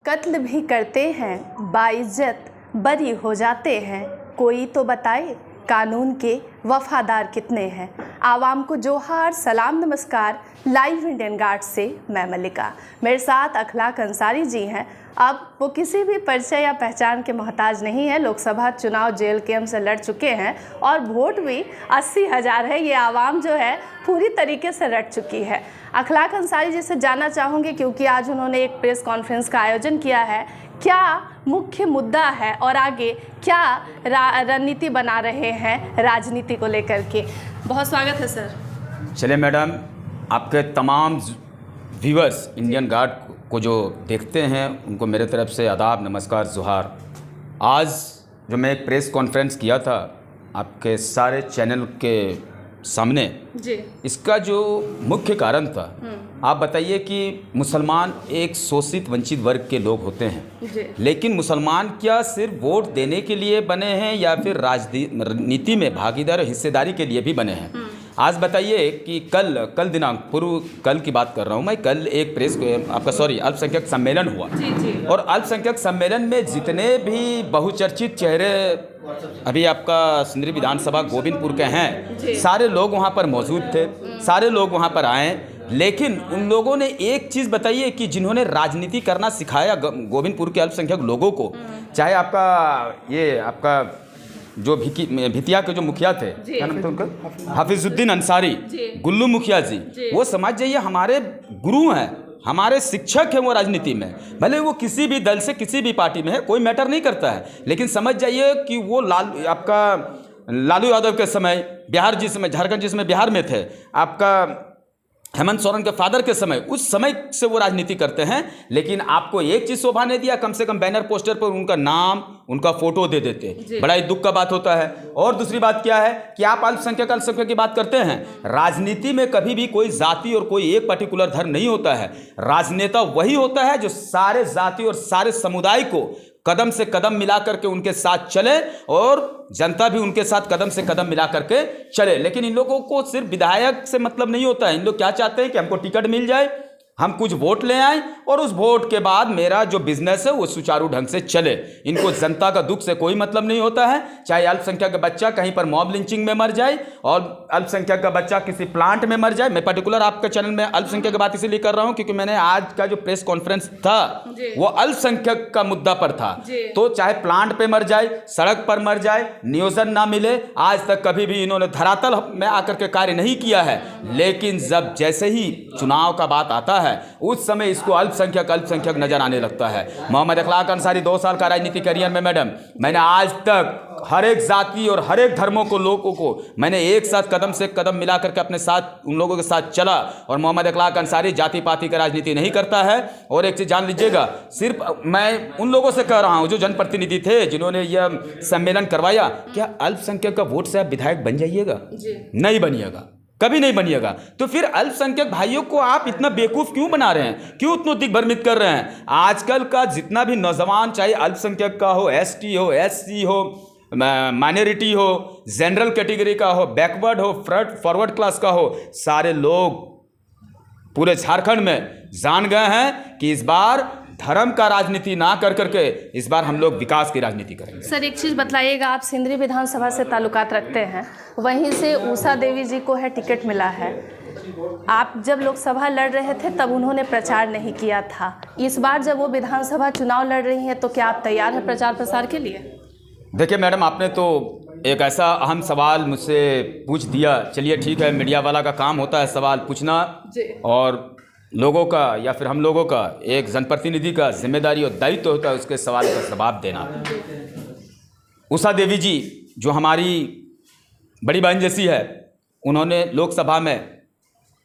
कत्ल भी करते हैं, बाइज्जत बरी हो जाते हैं। कोई तो बताए कानून के वफादार कितने हैं। आवाम को जोहार, सलाम, नमस्कार। लाइव इंडियन गार्ड से मैं मल्लिका, मेरे साथ अखलाक अंसारी जी हैं। अब वो किसी भी परिचय या पहचान के मोहताज नहीं है। लोकसभा चुनाव जेल कैंप से लड़ चुके हैं और वोट भी 80,000 है। ये आवाम जो है पूरी तरीके से लड़ चुकी है। अखलाक अंसारी जी से जानना चाहूँगी, क्योंकि आज उन्होंने एक प्रेस कॉन्फ्रेंस का आयोजन किया है। क्या मुख्य मुद्दा है और आगे क्या रणनीति बना रहे हैं राजनीति को लेकर के? बहुत स्वागत है सर। चलिए मैडम, आपके तमाम व्यूअर्स इंडियन गार्ड को जो देखते हैं उनको मेरे तरफ से आदाब, नमस्कार, जोहार। आज जो मैं एक प्रेस कॉन्फ्रेंस किया था आपके सारे चैनल के सामने जी, इसका जो मुख्य कारण था, आप बताइए कि मुसलमान एक शोषित वंचित वर्ग के लोग होते हैं जी। लेकिन मुसलमान क्या सिर्फ वोट देने के लिए बने हैं या फिर राजनीति में भागीदार हिस्सेदारी के लिए भी बने हैं? आज बताइए कि कल दिनांक पूर्व कल की बात कर रहा हूँ मैं, कल एक प्रेस अल्पसंख्यक सम्मेलन हुआ जी। और अल्पसंख्यक सम्मेलन में जितने भी बहुचर्चित चेहरे अभी आपका सिंदरी विधानसभा गोविंदपुर के हैं, सारे लोग वहाँ पर मौजूद थे, सारे लोग वहाँ पर आए। लेकिन उन लोगों ने एक चीज़ बताई कि जिन्होंने राजनीति करना सिखाया गोविंदपुर के अल्पसंख्यक लोगों को, चाहे आपका जो भितिया के जो मुखिया थे, क्या नाम था उनका, हाफिजुद्दीन अंसारी, गुल्लू मुखिया जी, वो समझ जाइए हमारे गुरु हैं, हमारे शिक्षक हैं। वो राजनीति में भले वो किसी भी दल से किसी भी पार्टी में है, कोई मैटर नहीं करता है, लेकिन समझ जाइए कि वो लालू यादव के समय झारखंड जिस समय बिहार में थे, आपका हेमंत सोरेन के फादर के समय, उस समय से वो राजनीति करते हैं। लेकिन आपको एक चीज़ शोभा नहीं दिया, कम से कम बैनर पोस्टर पर उनका नाम, उनका फोटो दे देते। बड़ा ही दुख का बात होता है। और दूसरी बात क्या है कि आप अल्पसंख्यक की बात करते हैं। राजनीति में कभी भी कोई जाति और कोई एक पर्टिकुलर धर्म नहीं होता है। राजनेता वही होता है जो सारे जाति और सारे समुदाय को कदम से कदम मिला करके उनके साथ चले और जनता भी उनके साथ कदम से कदम मिला करके चले। लेकिन इन लोगों को सिर्फ विधायक से मतलब नहीं होता है। इन लोग क्या चाहते हैं कि हमको टिकट मिल जाए, हम कुछ वोट ले आए और उस वोट के बाद मेरा जो बिजनेस है वो सुचारू ढंग से चले। इनको जनता का दुख से कोई मतलब नहीं होता है। चाहे अल्पसंख्यक का बच्चा कहीं पर मॉब लिंचिंग में मर जाए और अल्पसंख्यक का बच्चा किसी प्लांट में मर जाए। मैं पर्टिकुलर आपके चैनल में अल्पसंख्यक की बात इसीलिए कर रहा हूं क्योंकि मैंने आज का जो प्रेस कॉन्फ्रेंस था वो अल्पसंख्यक का मुद्दा पर था। तो चाहे प्लांट पे मर जाए, सड़क पर मर जाए, नियोजन ना मिले, आज तक कभी भी इन्होंने धरातल में आकर के कार्य नहीं किया है। लेकिन जब जैसे ही चुनाव का बात आता है उस समय इसको अल्पसंख्यक नजर आने लगता है। मोहम्मद अखलाक अंसारी 2 साल का राजनीति करियर में मैडम, मैंने आज तक हर एक जाति और हर एक धर्मों को लोगों को मैंने एक साथ कदम से कदम मिला करके अपने साथ उन लोगों के साथ चला। और मोहम्मद अखलाक अंसारी जाति पाति का राजनीति नहीं करता है। और एक चीज जान लीजिएगा, सिर्फ मैं उन लोगों से कह रहा हूं जो जनप्रतिनिधि थे जिन्होंने यह सम्मेलन करवाया, क्या अल्पसंख्यक का वोट से आप विधायक बन जाइएगा? नहीं बनिएगा, कभी नहीं बनिएगा। तो फिर अल्पसंख्यक भाइयों को आप इतना बेवकूफ़ क्यों बना रहे हैं, क्यों उतना दिग्भ्रमित कर रहे हैं? आजकल का जितना भी नौजवान, चाहे अल्पसंख्यक का हो, एसटी हो, एससी हो, माइनॉरिटी हो, जनरल कैटेगरी का हो, बैकवर्ड हो, फॉरवर्ड क्लास का हो, सारे लोग पूरे झारखंड में जान गए हैं कि इस बार धर्म का राजनीति ना कर करके इस बार हम लोग विकास की राजनीति करेंगे। सर एक चीज़ बताइएगा, आप सिंदरी विधानसभा से ताल्लुकात रखते हैं, वहीं से उषा देवी जी को है टिकट मिला है। आप जब लोकसभा लड़ रहे थे तब उन्होंने प्रचार नहीं किया था। इस बार जब वो विधानसभा चुनाव लड़ रही हैं तो क्या आप तैयार हैं प्रचार प्रसार के लिए? देखिए मैडम, आपने तो एक ऐसा अहम सवाल मुझसे पूछ दिया। चलिए ठीक है, मीडिया वाला का काम होता है सवाल पूछना और लोगों का या फिर हम लोगों का, एक जनप्रतिनिधि का जिम्मेदारी और दायित्व होता है उसके सवाल का जवाब देना। उषा देवी जी जो हमारी बड़ी बहन जैसी है, उन्होंने लोकसभा में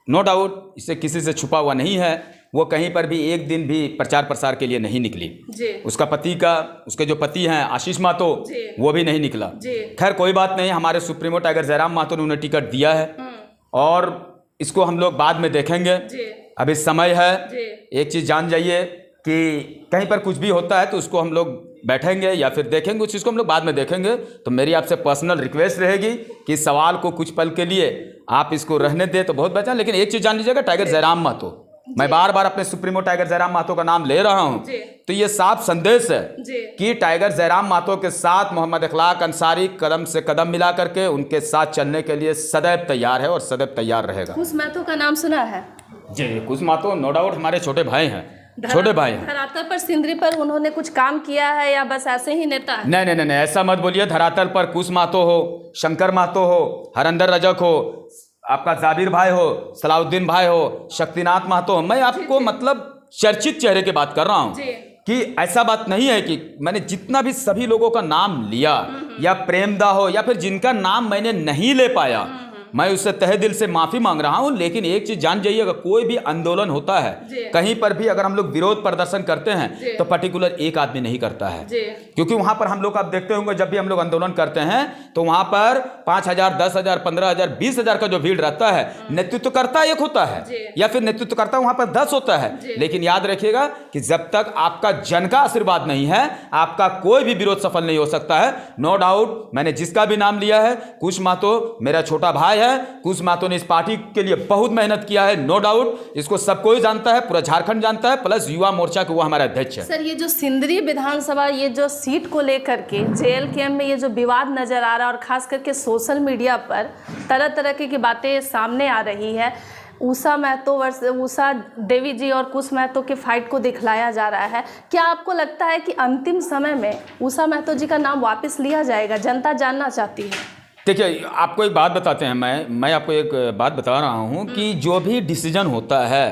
नो डाउट, इससे किसी से छुपा हुआ नहीं है, वो कहीं पर भी एक दिन भी प्रचार प्रसार के लिए नहीं निकली। उसके जो पति हैं आशीष महतो, वो भी नहीं निकला। खैर कोई बात नहीं, हमारे सुप्रीमो टाइगर जयराम महतो ने उन्हें टिकट दिया है और इसको हम लोग बाद में देखेंगे। अभी समय है। एक चीज़ जान जाइए कि कहीं पर कुछ भी होता है तो उसको हम लोग बैठेंगे या फिर देखेंगे, उस चीज़ को हम लोग बाद में देखेंगे। तो मेरी आपसे पर्सनल रिक्वेस्ट रहेगी कि इस सवाल को कुछ पल के लिए आप इसको रहने दें तो बहुत बेहतर। लेकिन एक चीज़ जान लीजिएगा, टाइगर जयराम महतो मैं बार बार अपने सुप्रीमो टाइगर जयराम महतो का नाम ले रहा हूँ, तो ये साफ संदेश है कि टाइगर जयराम महतो के साथ मोहम्मद इखलाक अंसारी कदम से कदम मिला करके उनके साथ चलने के लिए सदैव तैयार है और सदैव तैयार रहेगा। कुश महतो का नाम सुना है? जी, कुश महतो नो डाउट हमारे छोटे भाई हैं, छोटे भाई हैं। धरातल पर सिंदरी पर उन्होंने कुछ काम किया है या बस ऐसे ही नेता है? नहीं नहीं नहीं, ऐसा मत बोलिए। धरातल पर कुश महतो हो, शंकर महतो हो, हरंदर रजक हो, आपका जाबिर भाई हो, सलाउद्दीन भाई हो, शक्तिनाथ महतो हो, मैं आपको मतलब चर्चित चेहरे की बात कर रहा हूँ कि ऐसा बात नहीं है कि मैंने जितना भी सभी लोगों का नाम लिया या प्रेमदा हो या फिर जिनका नाम मैंने नहीं ले पाया, मैं उससे तहे दिल से माफी मांग रहा हूं। लेकिन एक चीज जान जाइएगा, कोई भी आंदोलन होता है, कहीं पर भी अगर हम लोग विरोध प्रदर्शन करते हैं तो पर्टिकुलर एक आदमी नहीं करता है, क्योंकि वहां पर हम लोग आप देखते होंगे जब भी हम लोग आंदोलन करते हैं तो वहां पर 5,000, 10,000, 15,000, 20,000 का जो भीड़ रहता है, नेतृत्वकर्ता एक होता है या फिर नेतृत्वकर्ता वहां पर 10 होता है। लेकिन याद रखिएगा कि जब तक आपका जन का आशीर्वाद नहीं है, आपका कोई भी विरोध सफल नहीं हो सकता है। नो डाउट मैंने जिसका भी नाम लिया है, कुश महतो मेरा छोटा भाई है। कुश महतो ने इस पार्टी के लिए बहुत मेहनत किया है, नो डाउट, इसको सब कोई जानता है, पूरा झारखंड जानता है, प्लस युवा मोर्चा के वो हमारा अध्यक्ष है। सर, ये जो सिंदरी विधानसभा ये जो सीट को लेकर के JLKM में ये जो विवाद नजर आ रहा है और खास करके सोशल मीडिया पर तरह तरह की बातें सामने आ रही है, उषा महतो वर्सेस उषा देवी जी और कुश महतो के फाइट को दिखलाया जा रहा है, क्या आपको लगता है कि अंतिम समय में उषा महतो जी का नाम वापस लिया जाएगा? जनता जानना चाहती है। देखिए, आपको एक बात बताते हैं, मैं आपको एक बात बता रहा हूं कि जो भी डिसीजन होता है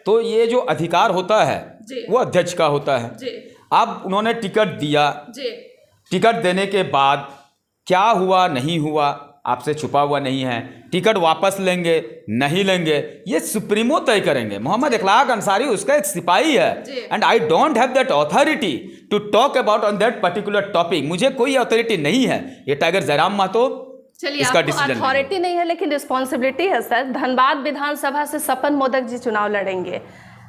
तो ये जो अधिकार होता है वो अध्यक्ष का होता है। अब उन्होंने टिकट दिया, टिकट देने के बाद क्या हुआ नहीं हुआ आपसे छुपा हुआ नहीं है। टिकट वापस लेंगे नहीं लेंगे ये सुप्रीमो तय करेंगे। मोहम्मद इखलाक अंसारी उसका एक सिपाही है and I don't have that authority to talk about on that particular topic. मुझे कोई अथॉरिटी नहीं है। ये टाइगर जयराम महतो इसका डिसीजन अथॉरिटी नहीं है लेकिन रिस्पॉन्सिबिलिटी है सर। धनबाद विधानसभा से सपन मोदक जी चुनाव लड़ेंगे।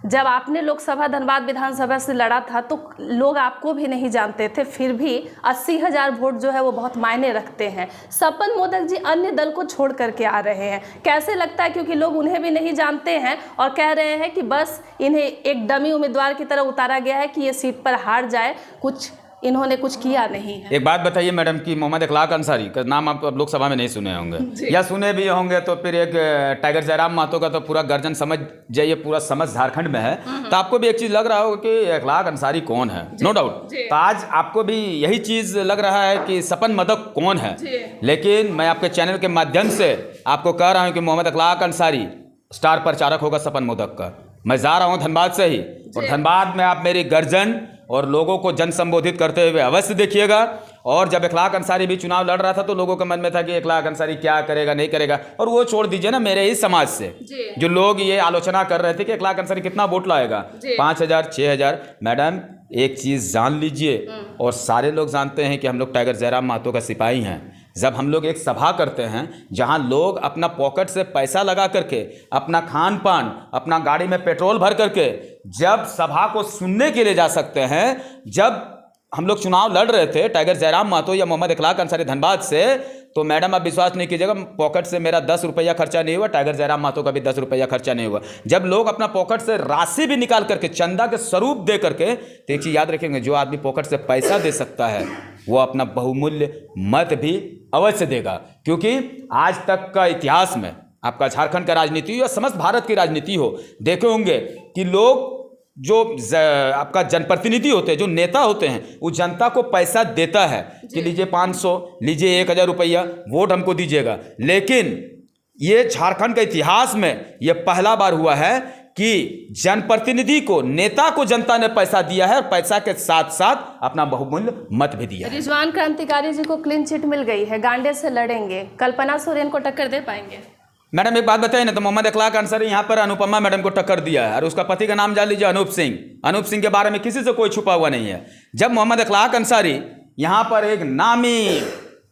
जब आपने लोकसभा धनबाद विधानसभा से लड़ा था तो लोग आपको भी नहीं जानते थे, फिर भी 80,000 वोट जो है वो बहुत मायने रखते हैं। सपन मोदक जी अन्य दल को छोड़ करके आ रहे हैं, कैसे लगता है? क्योंकि लोग उन्हें भी नहीं जानते हैं और कह रहे हैं कि बस इन्हें एक डमी उम्मीदवार की तरह उतारा गया है कि ये सीट पर हार जाए, कुछ इन्होंने कुछ किया नहीं है। एक बात बताइए मैडम कि मोहम्मद इखलाक अंसारी का नाम आप लोकसभा में नहीं सुने होंगे या सुने भी होंगे तो फिर एक टाइगर जयराम महतो का तो पूरा गर्जन समझ जाइए, पूरा समझ झारखंड में है। तो आपको भी एक चीज लग रहा होगा कि इखलाक अंसारी कौन है, नो डाउट। तो आज आपको भी यही चीज लग रहा है कि सपन मोदक कौन है। लेकिन मैं आपके चैनल के माध्यम से आपको कह रहा हूँ कि मोहम्मद इखलाक अंसारी स्टार प्रचारक होगा सपन मोदक का। मैं जा रहा हूँ धनबाद से ही, और धनबाद में आप मेरी गर्जन और लोगों को जन संबोधित करते हुए अवश्य देखिएगा। और जब इखलाक अंसारी भी चुनाव लड़ रहा था तो लोगों के मन में था कि इखलाक अंसारी क्या करेगा नहीं करेगा। और वो छोड़ दीजिए ना, मेरे ही समाज से जो लोग ये आलोचना कर रहे थे कि इखलाक अंसारी कितना वोट लाएगा, 5,000 6,000। मैडम एक चीज़ जान लीजिए, और सारे लोग जानते हैं कि हम लोग टाइगर जयराम महतो का सिपाही हैं। जब हम लोग एक सभा करते हैं जहां लोग अपना पॉकेट से पैसा लगा करके, अपना खान पान, अपना गाड़ी में पेट्रोल भर करके जब सभा को सुनने के लिए जा सकते हैं, जब हम लोग चुनाव लड़ रहे थे टाइगर जयराम महतो या मोहम्मद इखलाक अंसारी धनबाद से, तो मैडम आप विश्वास नहीं कीजिएगा, पॉकेट से मेरा 10 रुपया खर्चा नहीं हुआ, टाइगर जयराम महतो का भी 10 रुपया खर्चा नहीं हुआ। जब लोग अपना पॉकेट से राशि भी निकाल करके चंदा के स्वरूप दे करके, तो एक चीज़ याद रखेंगे, जो आदमी पॉकेट से पैसा दे सकता है वो अपना बहुमूल्य मत भी अवश्य देगा। क्योंकि आज तक का इतिहास में आपका झारखंड का राजनीति हो या समस्त भारत की राजनीति हो, देखे होंगे कि लोग जो आपका जनप्रतिनिधि होते हैं, जो नेता होते हैं, वो जनता को पैसा देता है कि लीजिए 500, लीजिए 1,000 रुपया, वोट हमको दीजिएगा। लेकिन ये झारखंड के इतिहास में ये पहला बार हुआ है कि जनप्रतिनिधि को, नेता को जनता ने पैसा दिया है और पैसा के साथ साथ अपना बहुमूल्य मत भी दिया है। रिजवान क्रांतिकारी जी को क्लीन चिट मिल गई है, गांडे से लड़ेंगे, कल्पना सोरेन को टक्कर दे पाएंगे? मैडम एक बात बताइए ना, तो मोहम्मद इखलाक अंसारी यहाँ पर अनुपमा मैडम को टक्कर दिया है और उसका पति का नाम जान लीजिए अनूप सिंह। अनूप सिंह के बारे में किसी से कोई छुपा हुआ नहीं है। जब मोहम्मद इखलाक अंसारी यहाँ पर एक नामी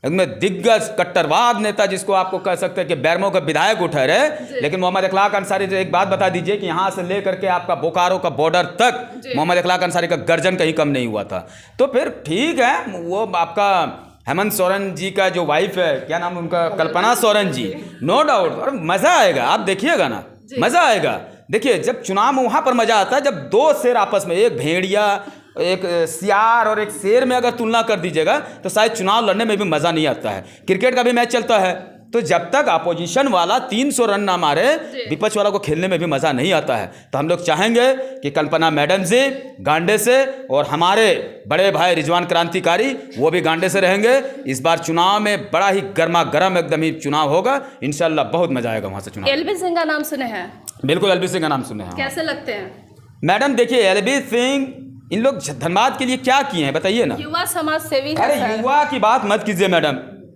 एकदम दिग्गज कट्टरवाद नेता, जिसको आपको कह सकते हैं कि बैरमो का विधायक उठे रहे, लेकिन मोहम्मद इखलाक अंसारी जो, एक बात बता दीजिए कि यहाँ से लेकर के आपका बोकारो का बॉर्डर तक मोहम्मद इखलाक अंसारी का गर्जन कहीं कम नहीं हुआ था। तो फिर ठीक है, वो आपका हेमंत सोरेन जी का जो वाइफ है, क्या नाम उनका, कल्पना सोरेन जी, नो डाउट, और मज़ा आएगा, आप देखिएगा ना, मज़ा आएगा। देखिए जब चुनाव में वहाँ पर मज़ा आता है जब दो शेर आपस में, एक भेड़िया एक सियार और एक शेर में अगर तुलना कर दीजिएगा तो शायद चुनाव लड़ने में भी मज़ा नहीं आता है। क्रिकेट का भी मैच चलता है तो जब तक अपोजिशन वाला 300 रन ना मारे विपक्ष वाला को खेलने में भी मज़ा नहीं आता है। तो हम लोग चाहेंगे कि कल्पना मैडम जी गांडे से और हमारे बड़े भाई रिजवान क्रांतिकारी वो भी गांडे से रहेंगे। इस बार चुनाव में बड़ा ही गर्मा गर्म एकदम ही चुनाव होगा, इंशाल्लाह बहुत मज़ा आएगा वहाँ से चुनाव। एलबी सिंह का नाम सुने हैं? बिल्कुल एलबी सिंह का नाम सुने हैं। कैसे लगते हैं मैडम? देखिए एलबी सिंह इन लोग धनबाद के लिए क्या किए हैं बताइए ना। युवा समाज सेवी है। अरे युवा की बात मत कीजिए मैडम,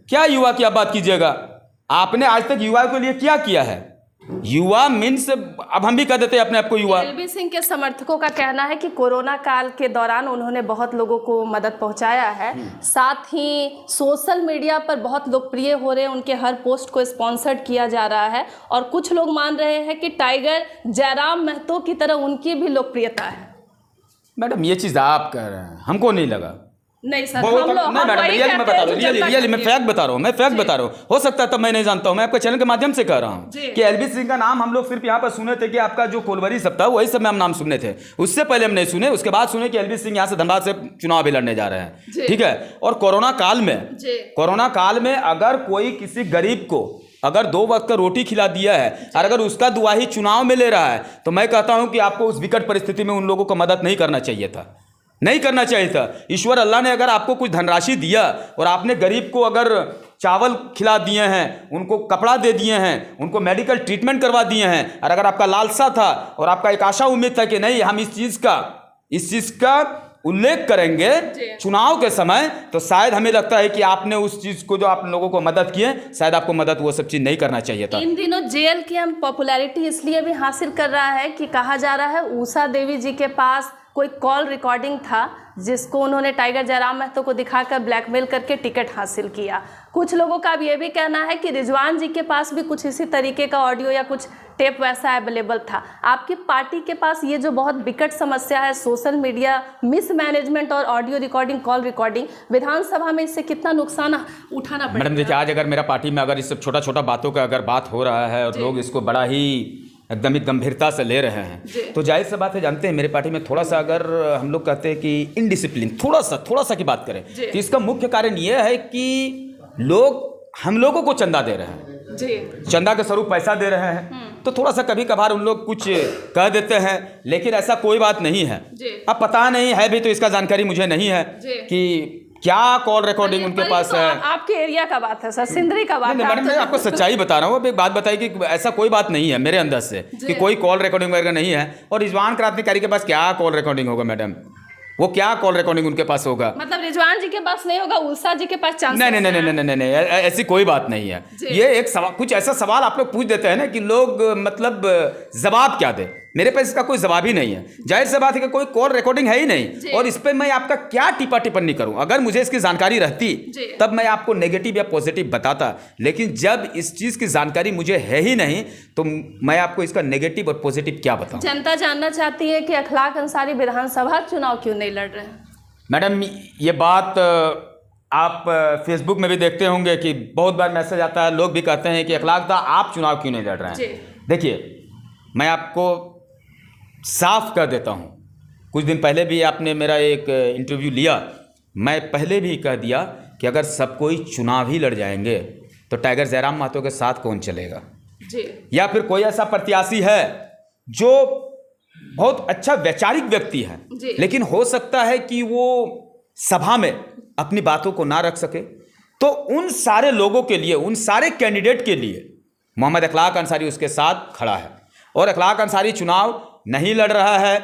क्या युवा की आप बात कीजिएगा? आपने आज तक युवा के लिए क्या किया है? युवा मीन्स अब हम भी कह देते हैं अपने आप को युवा। एलबी सिंह के समर्थकों का कहना है कि कोरोना काल के दौरान उन्होंने बहुत लोगों को मदद पहुंचाया है, साथ ही सोशल मीडिया पर बहुत लोकप्रिय हो रहे हैं, उनके हर पोस्ट को स्पॉन्सर्ड किया जा रहा है और कुछ लोग मान रहे हैं कि टाइगर जयराम महतो की तरह उनकी भी लोकप्रियता है। मैडम ये चीज़ आप कह रहे हैं, हमको नहीं लगा। नहीं सर, नहीं मैडम रियली मैं बता रहा हूँ, रियली मैं फैक्ट बता रहा हूँ, मैं फैक्ट बता रहा हूँ। हो सकता है तब मैं नहीं जानता हूँ, मैं आपके चैनल के माध्यम से कह रहा हूँ कि एलबी सिंह का नाम हम लोग सिर्फ यहाँ पर सुने थे कि आपका जो कोलवरी सब था वही सब में हम नाम सुने थे, उससे पहले हम नहीं सुने। उसके बाद सुने कि एलबी सिंह यहाँ से धनबाद से चुनाव भी लड़ने जा रहे हैं, ठीक है। और कोरोना काल में अगर कोई किसी गरीब को अगर 2 वक्त का रोटी खिला दिया है और अगर उसका दुआही चुनाव में ले रहा है तो मैं कहता हूं कि आपको उस विकट परिस्थिति में उन लोगों को मदद नहीं करना चाहिए था, नहीं करना चाहिए था। ईश्वर अल्लाह ने अगर आपको कुछ धनराशि दिया और आपने गरीब को अगर चावल खिला दिए हैं, उनको कपड़ा दे दिए हैं, उनको मेडिकल ट्रीटमेंट करवा दिए हैं, और अगर आपका लालसा था और आपका एक आशा उम्मीद था कि नहीं हम इस चीज़ का उल्लेख करेंगे चुनाव के समय, तो शायद हमें लगता है कि आपने उस चीज को जो आप लोगों को मदद किए शायद आपको मदद वो सब चीज नहीं करना चाहिए था। इन दिनों जेल की हम पॉपुलैरिटी इसलिए भी हासिल कर रहा है कि कहा जा रहा है उषा देवी जी के पास कोई कॉल रिकॉर्डिंग था जिसको उन्होंने टाइगर जयराम महतो को दिखाकर ब्लैकमेल करके टिकट हासिल किया। कुछ लोगों का अब ये भी कहना है कि रिजवान जी के पास भी कुछ इसी तरीके का ऑडियो या कुछ टेप वैसा अवेलेबल था। आपकी पार्टी के पास ये जो बहुत विकट समस्या है सोशल मीडिया मिसमैनेजमेंट और ऑडियो रिकॉर्डिंग कॉल रिकॉर्डिंग, विधानसभा में इससे कितना नुकसान उठाना पड़ेगा? मैडम देखिए आज अगर मेरा पार्टी में अगर इस सब छोटा छोटा बातों का अगर बात हो रहा है और लोग इसको बड़ा ही एकदम ही गंभीरता से ले रहे हैं तो जाहिर सी बात है, जानते हैं मेरे पार्टी में थोड़ा सा अगर हम लोग कहते हैं कि इनडिसिप्लिन थोड़ा सा की बात करें तो इसका मुख्य कारण यह है कि लोग हम लोगों को चंदा दे रहे हैं, चंदा के स्वरूप पैसा दे रहे हैं, तो थोड़ा सा कभी कभार उन लोग कुछ कह देते हैं, लेकिन ऐसा कोई बात नहीं है। अब पता नहीं है भी तो इसका जानकारी मुझे नहीं है कि क्या कॉल रिकॉर्डिंग उनके पास तो है। आपके एरिया का बात है सर, सिंदरी का बात है। मैडम मैं आपको सच्चाई बता रहा हूँ, अब एक बात बताई कि ऐसा कोई बात नहीं है मेरे अंदर से कि कोई कॉल रिकॉर्डिंग वगैरह नहीं है। और रिजवान क्रांतिकारी के पास क्या कॉल रिकॉर्डिंग होगा मैडम? वो क्या कॉल रिकॉर्डिंग उनके पास होगा? मतलब रिजवान जी के पास नहीं होगा, उषा जी के पास चांस? नहीं, ऐसी कोई बात नहीं है। ये एक सवाल, कुछ ऐसा सवाल आप लोग पूछ देते हैं ना कि लोग मतलब जवाब क्या दे, मेरे पास इसका कोई जवाब ही नहीं है। जाहिर सी बात है कि कोई कॉल रिकॉर्डिंग है ही नहीं और इस पर मैं आपका क्या टिप्पणी करूं। अगर मुझे इसकी जानकारी रहती तब मैं आपको नेगेटिव या पॉजिटिव बताता, लेकिन जब इस चीज़ की जानकारी मुझे है ही नहीं तो मैं आपको इसका नेगेटिव और पॉजिटिव क्या बताऊं। जनता जानना चाहती है कि अखलाक अंसारी विधानसभा चुनाव क्यों नहीं लड़ रहे हैं? मैडम ये बात आप फेसबुक में भी देखते होंगे कि बहुत बार मैसेज आता है, लोग भी कहते हैं कि अखलाक दा आप चुनाव क्यों नहीं लड़ रहे हैं। देखिए मैं आपको साफ कर देता हूं, कुछ दिन पहले भी आपने मेरा एक इंटरव्यू लिया, मैं पहले भी कह दिया कि अगर सब कोई चुनाव ही लड़ जाएंगे तो टाइगर जयराम महतो के साथ कौन चलेगा जी? या फिर कोई ऐसा प्रत्याशी है जो बहुत अच्छा वैचारिक व्यक्ति है लेकिन हो सकता है कि वो सभा में अपनी बातों को ना रख सके, तो उन सारे लोगों के लिए, उन सारे कैंडिडेट के लिए मोहम्मद अखलाक अंसारी उसके साथ खड़ा है। और अखलाक अंसारी चुनाव नहीं लड़ रहा है,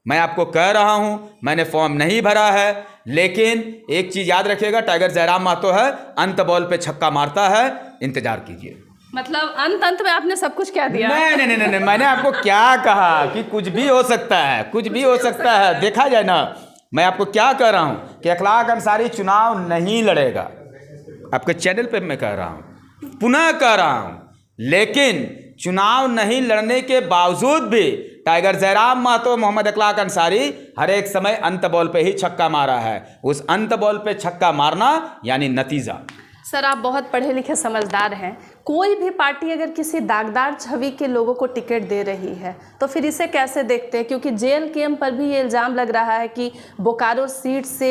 मैं आपको कह रहा हूं, मैंने फॉर्म नहीं भरा है, लेकिन एक चीज याद रखिएगा, टाइगर जयराम महतो है, अंत बॉल पे छक्का मारता है, इंतजार कीजिए। मतलब अंत में आपने सब कुछ कह दिया? नहीं, मैंने आपको क्या कहा कि कुछ भी हो सकता है, कुछ भी हो सकता है, देखा जाए ना। मैं आपको क्या कह रहा हूं कि अखलाक अंसारी चुनाव नहीं लड़ेगा, आपके चैनल पे मैं कह रहा हूं, पुनः कह रहा हूं, लेकिन चुनाव नहीं लड़ने के बावजूद भी टाइगर जयराम महतो, मोहम्मद अखलाक अंसारी हर एक समय अंत बॉल पे ही छक्का मारा है। उस अंत बॉल पे छक्का मारना यानी नतीजा। सर आप बहुत पढ़े लिखे समझदार हैं, कोई भी पार्टी अगर किसी दागदार छवि के लोगों को टिकट दे रही है तो फिर इसे कैसे देखते हैं? क्योंकि JLKM पर भी ये इल्ज़ाम लग रहा है कि बोकारो सीट से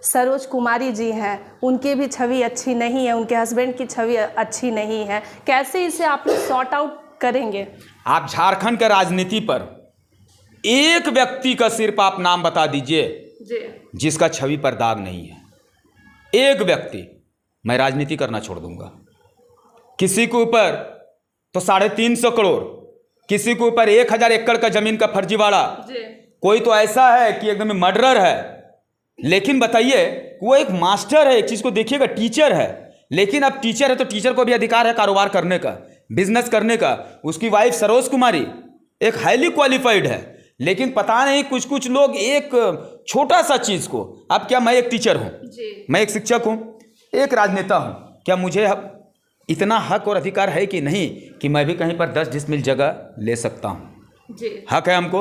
सरोज कुमारी जी हैं, उनकी भी छवि अच्छी नहीं है, उनके हस्बैंड की छवि अच्छी नहीं है। कैसे इसे आप लोग सॉर्ट आउट करेंगे? आप झारखंड के राजनीति पर एक व्यक्ति का सिर्फ आप नाम बता दीजिए जिसका छवि पर दाग नहीं है। एक व्यक्ति, मैं राजनीति करना छोड़ दूंगा। किसी के ऊपर तो 350 करोड़, किसी के ऊपर 1000 एकड़ का जमीन का फर्जीवाड़ा, कोई तो ऐसा है कि एकदम मर्डरर है। लेकिन बताइए, वो एक मास्टर है, एक चीज को देखिएगा, टीचर है। लेकिन अब टीचर है तो टीचर को भी अधिकार है कारोबार करने का, बिजनेस करने का। उसकी वाइफ सरोज कुमारी एक हाईली क्वालिफाइड है। लेकिन पता नहीं कुछ कुछ लोग एक छोटा सा चीज को, अब क्या मैं एक टीचर हूं, मैं एक शिक्षक हूं, एक राजनेता हूं, क्या मुझे इतना हक और अधिकार है कि नहीं कि मैं भी कहीं पर 10 डिसमिल जगह ले सकता हूं? हक है हमको।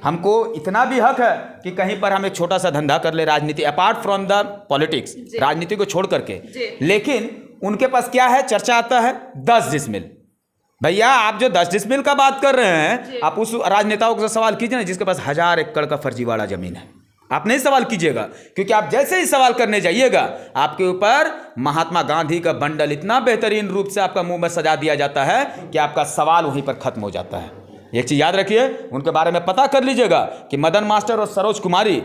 हमको इतना भी हक है कि कहीं पर हम एक छोटा सा धंधा कर ले, राजनीति अपार्ट फ्रॉम द पॉलिटिक्स, राजनीति को छोड़ करके। लेकिन उनके पास क्या है? चर्चा आता है 10 डिसमिल। भैया आप जो 10 डिसमिल का बात कर रहे हैं, आप उस राजनेताओं से सवाल कीजिए ना जिसके पास 1000 एकड़ का फर्जीवाड़ा जमीन है। आप नहीं सवाल कीजिएगा, क्योंकि आप जैसे ही सवाल करने जाइएगा आपके ऊपर महात्मा गांधी का बंडल इतना बेहतरीन रूप से आपका मुंह में सजा दिया जाता है कि आपका सवाल वहीं पर खत्म हो जाता है। एक चीज याद रखिए, उनके बारे में पता कर लीजिएगा कि मदन मास्टर और सरोज कुमारी,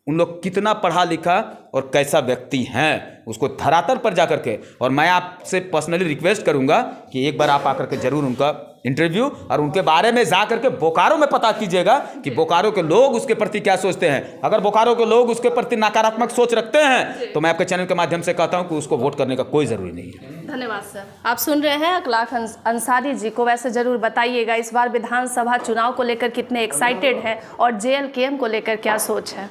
उन लोग कितना पढ़ा लिखा और कैसा व्यक्ति हैं, उसको धरातल पर जा करके। और मैं आपसे पर्सनली रिक्वेस्ट करूंगा कि एक बार आप आकर के जरूर उनका इंटरव्यू और उनके बारे में जा करके बोकारो में पता कीजिएगा कि बोकारो के लोग उसके प्रति क्या सोचते हैं। अगर बोकारो के लोग उसके प्रति नकारात्मक सोच रखते हैं तो मैं आपके चैनल के माध्यम से कहता हूं कि उसको वोट करने का कोई जरूरी नहीं है। धन्यवाद सर। आप सुन रहे हैं अखलाक अंसारी जी को। वैसे जरूर बताइएगा इस बार विधानसभा चुनाव को लेकर कितने एक्साइटेड हैं और JLKM को लेकर क्या सोच है।